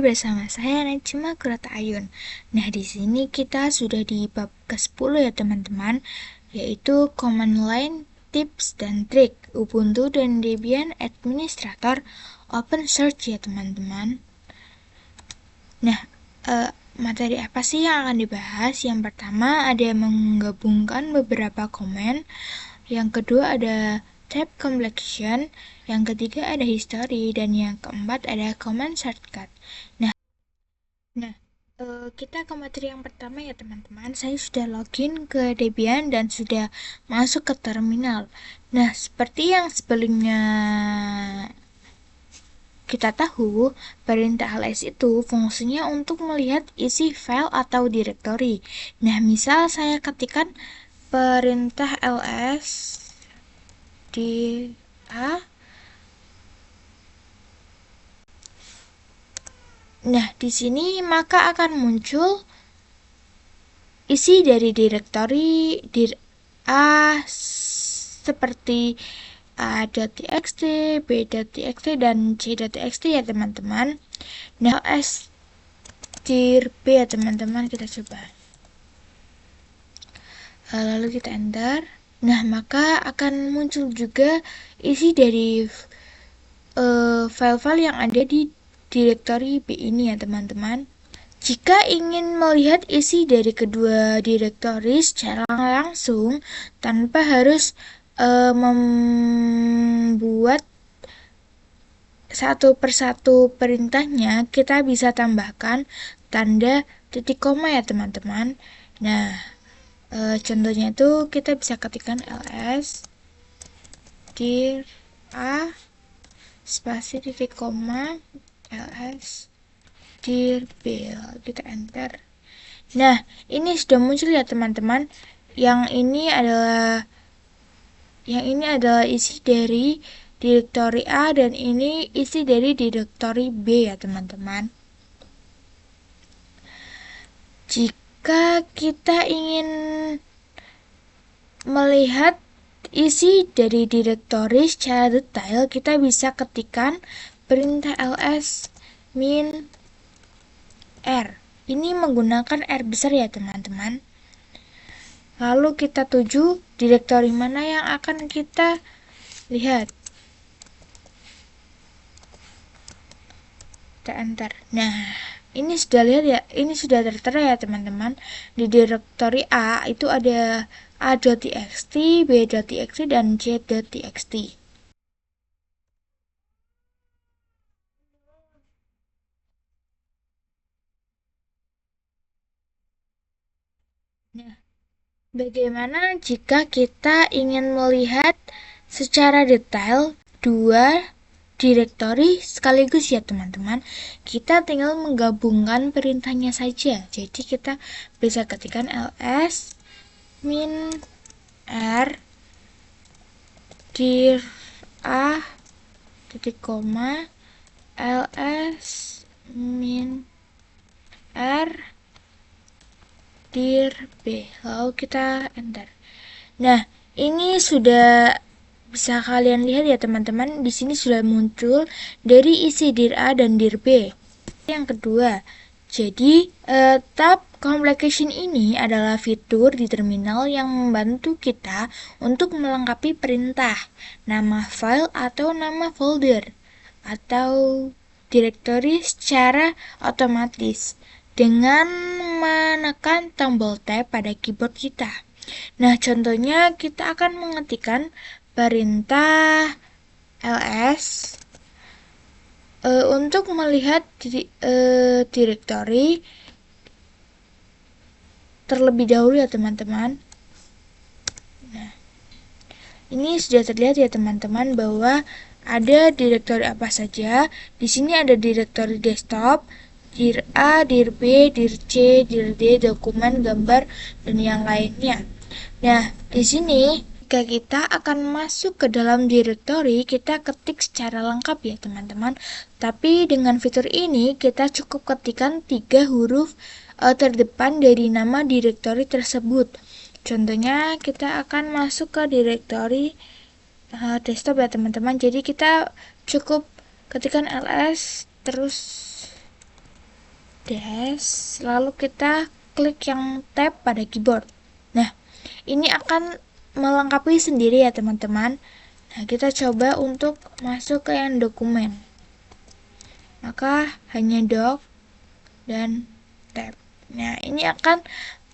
bersama saya Najma Kurata Ayun. Nah, di sini kita sudah di bab ke-10 ya teman-teman, yaitu command line, tips dan trik Ubuntu dan Debian Administrator OpenSearch ya teman-teman. Nah, materi apa sih yang akan dibahas? Yang pertama ada menggabungkan beberapa command, yang kedua ada tab completion, yang ketiga ada history, dan yang keempat ada command shortcut. Nah, kita ke materi yang pertama ya teman-teman. Saya sudah login ke Debian dan sudah masuk ke terminal. Nah, seperti yang sebelumnya kita tahu, perintah ls itu fungsinya untuk melihat isi file atau directory. Nah, misal saya ketikkan perintah ls di A. Nah, di sini maka akan muncul isi dari directory dir A seperti a.txt, b.txt, dan c.txt ya teman-teman. Nah, ls dir b ya teman-teman, kita coba. Lalu kita enter. Nah, maka akan muncul juga isi dari file-file yang ada di directory B ini ya teman-teman. Jika ingin melihat isi dari kedua directory secara langsung tanpa harus membuat satu persatu perintahnya, kita bisa tambahkan tanda titik koma ya teman-teman. Nah, contohnya itu kita bisa ketikkan ls dir a spasi titik koma ls dir b, kita enter. Nah, ini sudah muncul ya teman-teman. Yang ini adalah isi dari directory A dan ini isi dari directory B ya teman-teman. Jika kita ingin melihat isi dari directory secara detail, kita bisa ketikkan perintah ls min r. Ini menggunakan R besar ya teman-teman. Lalu kita tuju directory mana yang akan kita lihat. Kita enter. Nah, ini sudah lihat ya, ini sudah tertera ya teman-teman. Di directory A itu ada a.txt, b.txt, dan c.txt. Nah, bagaimana jika kita ingin melihat secara detail dua directory sekaligus ya teman-teman? Kita tinggal menggabungkan perintahnya saja. Jadi kita bisa ketikkan ls min r dir a titik koma ls min r dir b, lalu kita enter. Nah, ini sudah bisa kalian lihat ya teman-teman, di sini sudah muncul dari isi dir A dan dir B. Yang kedua, jadi tab completion ini adalah fitur di terminal yang membantu kita untuk melengkapi perintah, nama file atau nama folder, atau directory secara otomatis dengan menekan tombol tab pada keyboard kita. Nah, contohnya kita akan mengetikkan perintah ls untuk melihat directory terlebih dahulu ya teman-teman. Nah, ini sudah terlihat ya teman-teman bahwa ada directory apa saja. Di sini ada directory desktop, dir A, dir B, dir C, dir D, dokumen, gambar, dan yang lainnya. Nah, di sini jika kita akan masuk ke dalam directory, kita ketik secara lengkap ya teman-teman. Tapi dengan fitur ini, kita cukup ketikkan 3 huruf terdepan dari nama directory tersebut. Contohnya, kita akan masuk ke directory desktop ya teman-teman. Jadi kita cukup ketikkan ls terus dash, lalu kita klik yang tab pada keyboard. Nah, ini akan melengkapi sendiri ya teman-teman. Nah, kita coba untuk masuk ke yang dokumen. Maka hanya doc dan tab. Nah, ini akan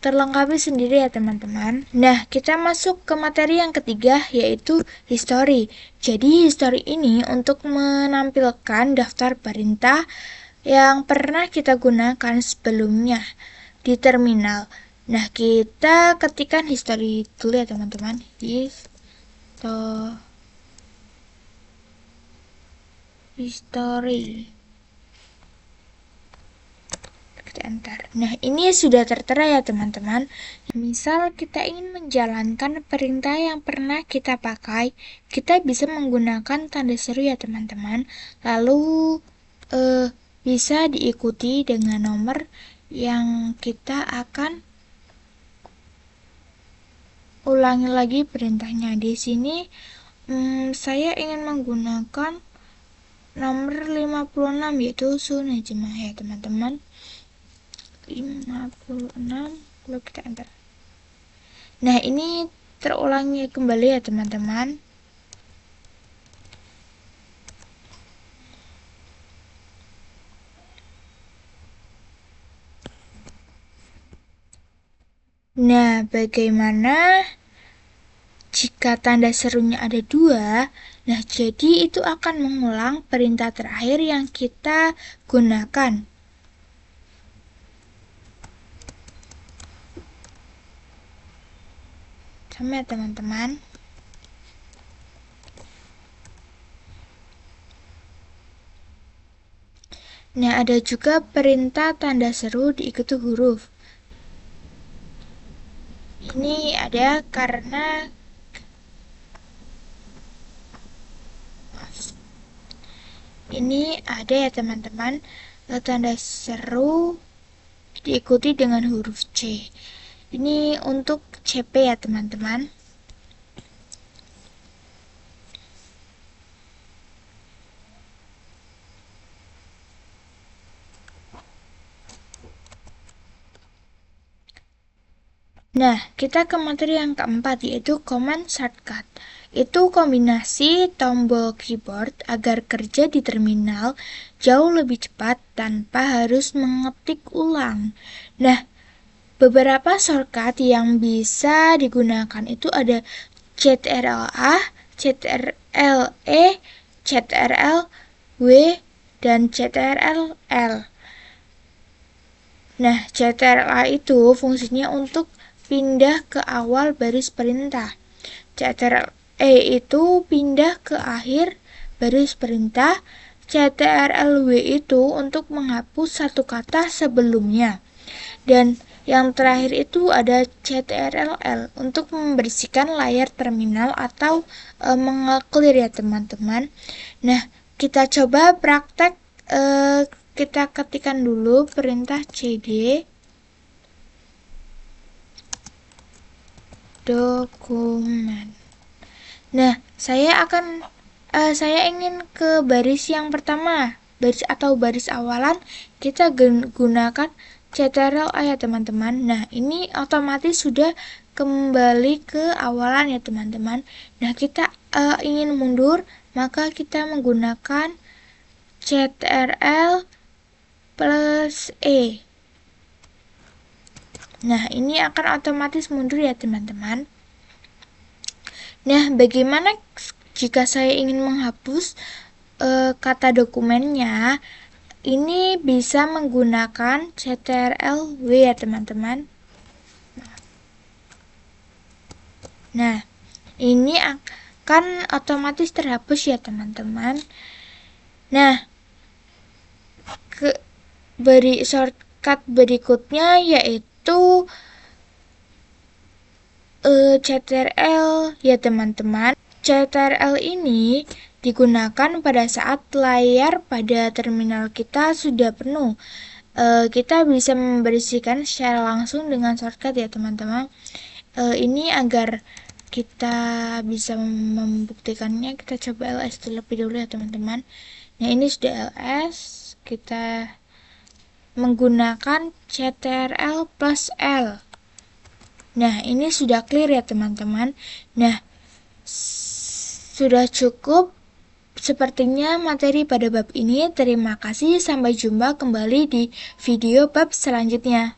terlengkapi sendiri ya teman-teman. Nah, kita masuk ke materi yang ketiga, yaitu history. Jadi, history ini untuk menampilkan daftar perintah yang pernah kita gunakan sebelumnya di terminal. Nah, kita ketikkan history dulu ya teman-teman. History. Kita enter. Nah, ini sudah tertera ya teman-teman. Misal kita ingin menjalankan perintah yang pernah kita pakai, kita bisa menggunakan tanda seru ya teman-teman. Lalu bisa diikuti dengan nomor yang kita akan ulangi lagi perintahnya. Di sini saya ingin menggunakan nomor 56 yaitu Sunejima ya teman-teman. 56, lalu kita enter. Nah, ini terulangi kembali ya teman-teman. Nah, bagaimana jika tanda serunya ada 2? Nah, jadi itu akan mengulang perintah terakhir yang kita gunakan. Sama ya teman-teman. Nah, ada juga perintah tanda seru diikuti huruf. Ini ada karena ini ada ya teman-teman, tanda seru diikuti dengan huruf C. Ini untuk CP ya teman-teman. Nah, kita ke materi yang keempat, yaitu command shortcut. Itu kombinasi tombol keyboard agar kerja di terminal jauh lebih cepat tanpa harus mengetik ulang. Nah, beberapa shortcut yang bisa digunakan itu ada CTRL-A, CTRL-E, CTRL-W, dan CTRL-L. Nah, CTRL-A itu fungsinya untuk pindah ke awal baris perintah. CTRL-E itu pindah ke akhir baris perintah. CTRL-W itu untuk menghapus satu kata sebelumnya. Dan yang terakhir itu ada CTRL-L untuk membersihkan layar terminal atau mengeclear ya teman-teman. Nah, kita coba praktek, kita ketikkan dulu perintah cd dokumen. Nah, saya ingin ke baris yang pertama, baris atau baris awalan. Kita gunakan CTRL-A ya teman-teman. Nah, ini otomatis sudah kembali ke awalan ya teman-teman. Nah, kita ingin mundur, maka kita menggunakan CTRL plus E. Nah, ini akan otomatis mundur ya teman-teman. Nah, bagaimana jika saya ingin menghapus kata dokumennya? Ini bisa menggunakan CTRL-W ya teman-teman. Nah, ini akan otomatis terhapus ya teman-teman. Nah, shortcut berikutnya yaitu CTRL ya teman-teman. CTRL ini digunakan pada saat layar pada terminal kita sudah penuh. Kita bisa membersihkan secara langsung dengan shortcut ya teman-teman. Ini agar kita bisa membuktikannya, kita coba ls terlebih dahulu ya teman-teman. Nah, ini sudah ls, kita menggunakan CTRL plus L. Nah, ini sudah clear ya teman-teman. Nah, sudah cukup sepertinya materi pada bab ini. Terima kasih, sampai jumpa kembali di video bab selanjutnya.